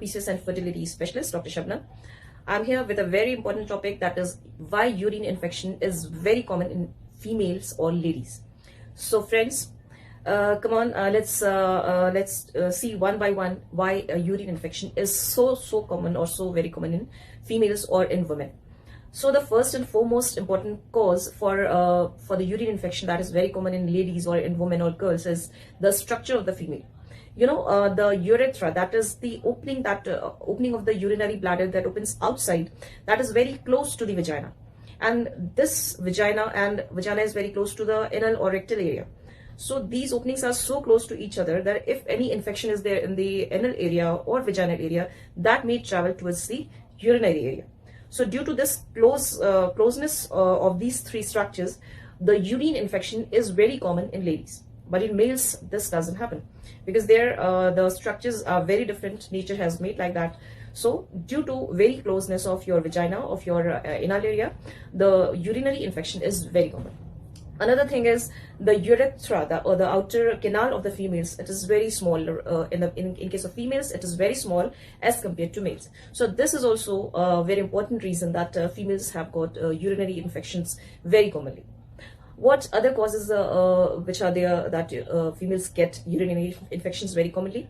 PCOS and fertility specialist, Dr. Shabna. I'm here with a very important topic, that is why urine infection is very common in females or ladies. So friends, come on, let's see one by one why urine infection is so common or so very common in females or in women. So the first and foremost important cause for the urine infection that is very common in ladies or in women or girls is the structure of the female. The urethra, that is the opening, opening of the urinary bladder that opens outside, that is very close to the vagina. And this vagina is very close to the anal or rectal area. So these openings are so close to each other that if any infection is there in the anal area or vaginal area, that may travel towards the urinary area. So due to this closeness of these three structures, the urine infection is very common in ladies. But in males, this doesn't happen because the structures are very different. Nature has made like that. So due to very closeness of your vagina, of your anal area, the urinary infection is very common. Another thing is the urethra, or the outer canal of the females. It is very small. In case of females, it is very small as compared to males. So this is also a very important reason that females have got urinary infections very commonly. What other causes which are there that females get urinary infections very commonly?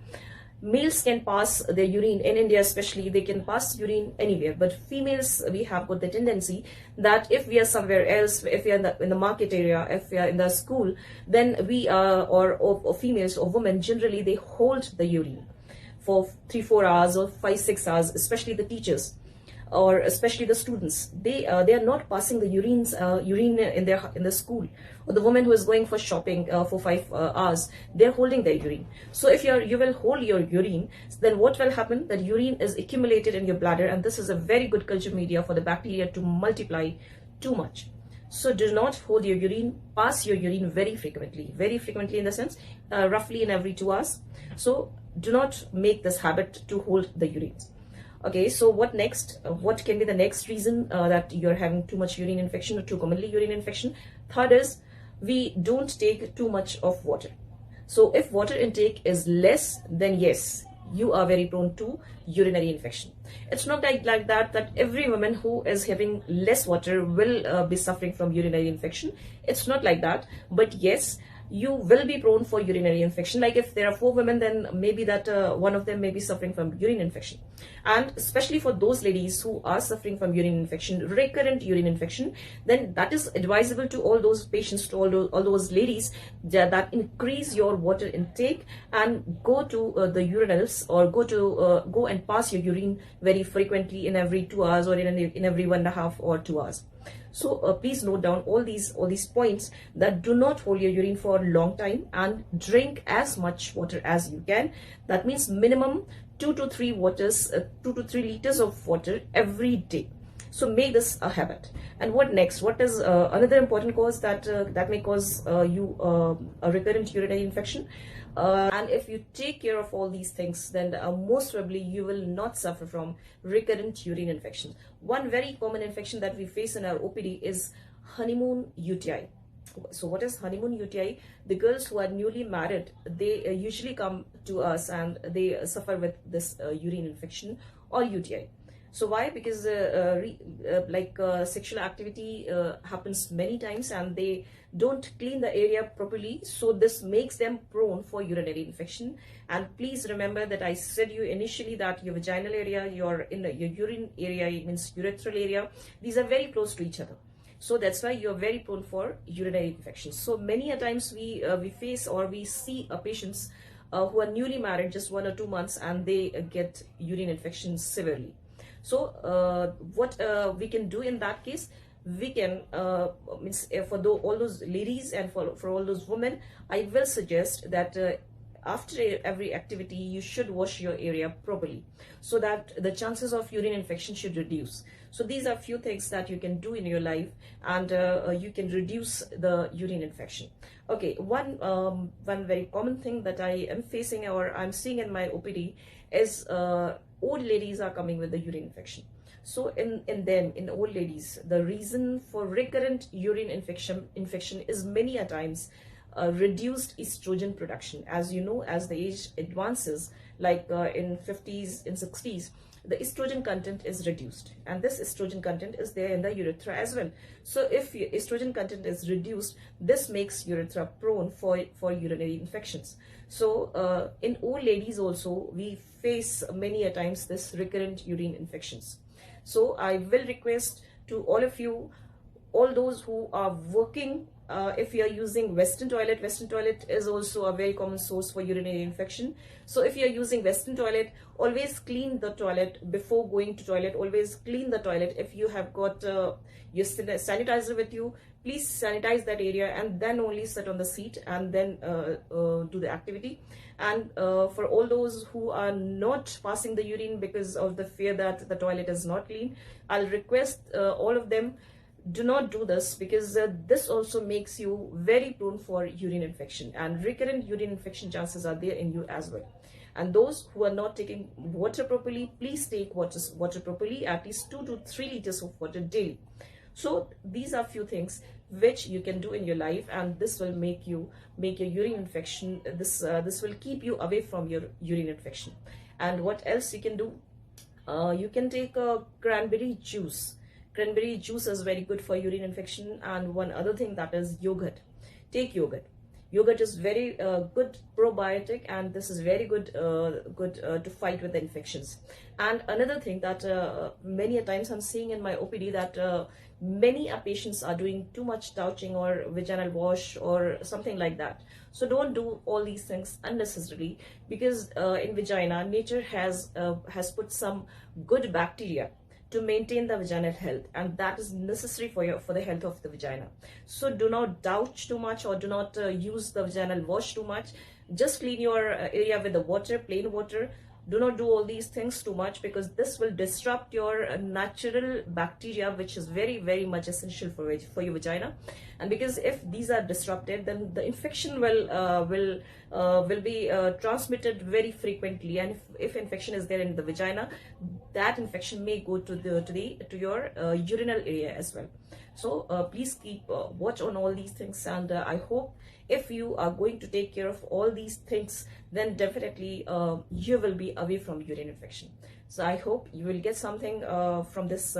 Males can pass their urine, in India especially, they can pass urine anywhere. But females, we have got the tendency that if we are somewhere else, if we are in the market area, if we are in the school, then we are, or females or women, generally they hold the urine for 3-4 hours or 5-6 hours, especially the teachers, or especially the students. They are not passing the urine in the school. Or the woman who is going for shopping for 5 hours, they're holding their urine. So if you will hold your urine, then what will happen? That urine is accumulated in your bladder, and this is a very good culture media for the bacteria to multiply too much. So do not hold your urine. Pass your urine very frequently in the sense roughly in every 2 hours. So do not make this habit to hold the urine. Okay, so what next? What can be the next reason that you're having too much urine infection or too commonly urine infection? Third is, we don't take too much of water. So if water intake is less, then yes, you are very prone to urinary infection. It's not like that every woman who is having less water will be suffering from urinary infection. It's not like that. But yes, you will be prone for urinary infection. Like if there are 4 women, then maybe that one of them may be suffering from urine infection. And especially for those ladies who are suffering from urine infection, recurrent urine infection, then that is advisable to all those patients, to all those ladies, that increase your water intake and go to the urinals, or go and pass your urine very frequently in every 2 hours or in every 1.5 or 2 hours. So please note down all these points, that do not hold your urine for a long time and drink as much water as you can. That means minimum 2 to 3 liters of water every day. So make this a habit. And what next? What is another important cause that may cause you a recurrent urinary infection? And if you take care of all these things, then most probably you will not suffer from recurrent urine infection. One very common infection that we face in our OPD is honeymoon UTI. So what is honeymoon UTI? The girls who are newly married, they usually come to us and they suffer with this urine infection or UTI. So why? Because sexual activity happens many times and they don't clean the area properly. So this makes them prone for urinary infection. And please remember that I said you initially that your vaginal area, your urine area, it means urethral area, these are very close to each other. So that's why you're very prone for urinary infections. So many a times we face or we see patients who are newly married, just 1 or 2 months, and they get urine infections severely. So what we can do in that case, we can for all those ladies and for all those women, I will suggest that after every activity you should wash your area properly, so that the chances of urine infection should reduce. So these are few things that you can do in your life, and you can reduce the urine infection. Okay, one very common thing that I am facing or I'm seeing in my OPD is old ladies are coming with the urine infection. So in old ladies, the reason for recurrent urine infection is many a times reduced estrogen production. As you know, as the age advances, like in 50s, in 60s, the estrogen content is reduced, and this estrogen content is there in the urethra as well. So if estrogen content is reduced, this makes urethra prone for urinary infections. So in old ladies also, we face many a times this recurrent urine infections. So I will request to all of you, all those who are working, if you are using Western toilet is also a very common source for urinary infection. So if you are using Western toilet, always clean the toilet before going to toilet. Always clean the toilet. If you have got your sanitizer with you, please sanitize that area and then only sit on the seat and then do the activity. And for all those who are not passing the urine because of the fear that the toilet is not clean, I'll request all of them, do not do this, because this also makes you very prone for urine infection, and recurrent urine infection chances are there in you as well. And those who are not taking water properly, please take water properly, at least 2 to 3 liters of water daily. So these are few things which you can do in your life, and this will make your urine infection, this will keep you away from your urine infection. And what else you can do? You can take a cranberry juice. Cranberry juice is very good for urine infection. And one other thing, that is yogurt. Take yogurt. Yogurt is very good probiotic, and this is very good to fight with the infections. And another thing that many a times I'm seeing in my OPD, that many patients are doing too much douching or vaginal wash or something like that. So don't do all these things unnecessarily, because in vagina, nature has put some good bacteria to maintain the vaginal health, and that is necessary for the health of the vagina. So do not douche too much, or do not use the vaginal wash too much. Just clean your area with the water, plain water. Do not do all these things too much, because this will disrupt your natural bacteria, which is very, very much essential for your vagina. And because if these are disrupted, then the infection will be transmitted very frequently. And if infection is there in the vagina, that infection may go to your urinal area as well. So please keep watch on all these things, and I hope if you are going to take care of all these things, then definitely you will be away from urine infection. So I hope you will get something from this